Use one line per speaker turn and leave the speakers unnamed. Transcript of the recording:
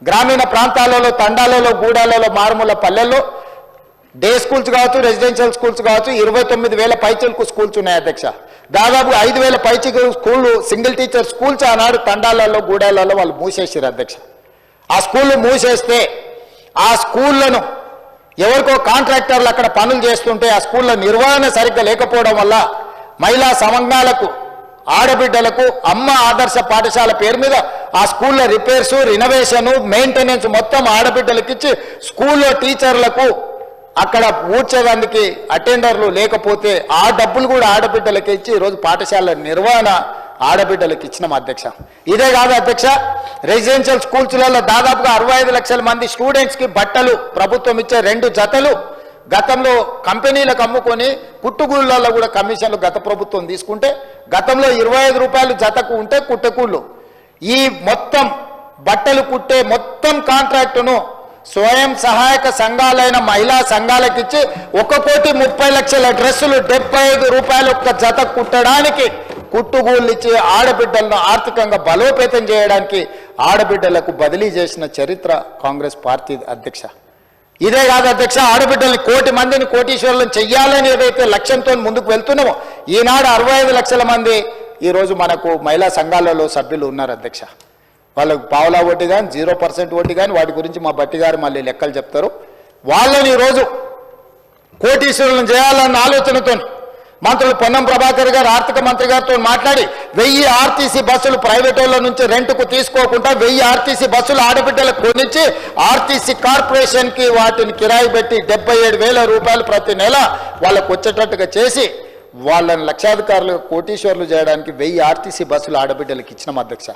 గ్రామీణ ప్రాంతాలలో, తండాలలో, గూడాలలో, మారుమూల పల్లెల్లో డే స్కూల్స్ కావచ్చు, రెసిడెన్షియల్ స్కూల్స్ కావచ్చు, 29,000 పైచిలకు స్కూల్స్ ఉన్నాయి అధ్యక్ష. దాదాపు 5,000 పైచికు స్కూళ్ళు, సింగిల్ టీచర్ స్కూల్స్ ఆనాడు తండాలలో, గూడాలలో వాళ్ళు మూసేసారు అధ్యక్ష. ఆ స్కూళ్ళు మూసేస్తే ఆ స్కూళ్లను ఎవరికో కాంట్రాక్టర్లు అక్కడ పనులు చేస్తుంటే ఆ స్కూళ్ళ నిర్వహణ సరిగ్గా లేకపోవడం వల్ల మహిళా సంఘాలకు, ఆడబిడ్డలకు అమ్మ ఆదర్శ పాఠశాల పేరు మీద ఆ స్కూళ్ళ రిపేర్స్, రినోవేషన్, మెయింటెనెన్స్ మొత్తం ఆడబిడ్డలకు ఇచ్చి స్కూల్లో టీచర్లకు అక్కడ ఊడ్చేదానికి అటెండర్లు లేకపోతే ఆ డబ్బులు కూడా ఆడబిడ్డలకి ఇచ్చి ఈరోజు పాఠశాల నిర్వహణ ఆడబిడ్డలకు ఇచ్చినాం అధ్యక్ష. ఇదే కాదు అధ్యక్ష, రెసిడెన్షియల్ స్కూల్స్లలో దాదాపుగా 65 లక్షల మంది స్టూడెంట్స్కి బట్టలు ప్రభుత్వం ఇచ్చే 2 జతలు గతంలో కంపెనీలకు అమ్ముకొని కుట్టుగూళ్ళల్లో కూడా కమిషన్లు గత ప్రభుత్వం తీసుకుంటే గతంలో 25 రూపాయలు జతకు ఉంటే కుట్టకూళ్ళు ఈ మొత్తం బట్టలు కుట్టే మొత్తం కాంట్రాక్టును స్వయం సహాయక సంఘాలైన మహిళా సంఘాలకు ఇచ్చి 1,30,00,000 డ్రెస్సులు 75 రూపాయలు ఒక్క జత కుట్టడానికి కుట్టుగూళ్ళు ఇచ్చి ఆడబిడ్డలను ఆర్థికంగా బలోపేతం చేయడానికి ఆడబిడ్డలకు బదిలీ చేసిన చరిత్ర కాంగ్రెస్ పార్టీ అధ్యక్ష. ఇదే కాదు అధ్యక్ష, ఆడబిడ్డల్ని 1,00,00,000 మందిని కోటీశ్వరులను చెయ్యాలని ఏదైతే లక్ష్యంతో ముందుకు వెళ్తున్నామో ఈనాడు 65 లక్షల మంది ఈరోజు మనకు మహిళా సంఘాలలో సభ్యులు ఉన్నారు అధ్యక్ష. వాళ్ళకు పావులా ఓటు కానీ 0% ఓటు కానీ వాటి గురించి మా బట్టి గారు మళ్ళీ లెక్కలు చెప్తారు. వాళ్ళని ఈరోజు కోటీశ్వరులను చేయాలన్న ఆలోచనతో మంత్రులు పొన్నం ప్రభాకర్ గారు ఆర్థిక మంత్రి గారితో మాట్లాడి 1000 ఆర్టీసీ బస్సులు ప్రైవేట్ వాళ్ళ నుంచి రెంట్కు తీసుకోకుండా 1000 ఆర్టీసీ బస్సులు ఆడబిడ్డలకు కొనిచ్చి ఆర్టీసీ కార్పొరేషన్కి వాటిని కిరాయి పెట్టి 77,000 రూపాయలు ప్రతి నెల వాళ్ళకు వచ్చేటట్టుగా చేసి వాళ్ళని లక్షాధికారులు కోటీశ్వర్లు చేయడానికి 1000 ఆర్టీసీ బస్సులు ఆడబిడ్డలకు ఇచ్చినాం అధ్యక్ష.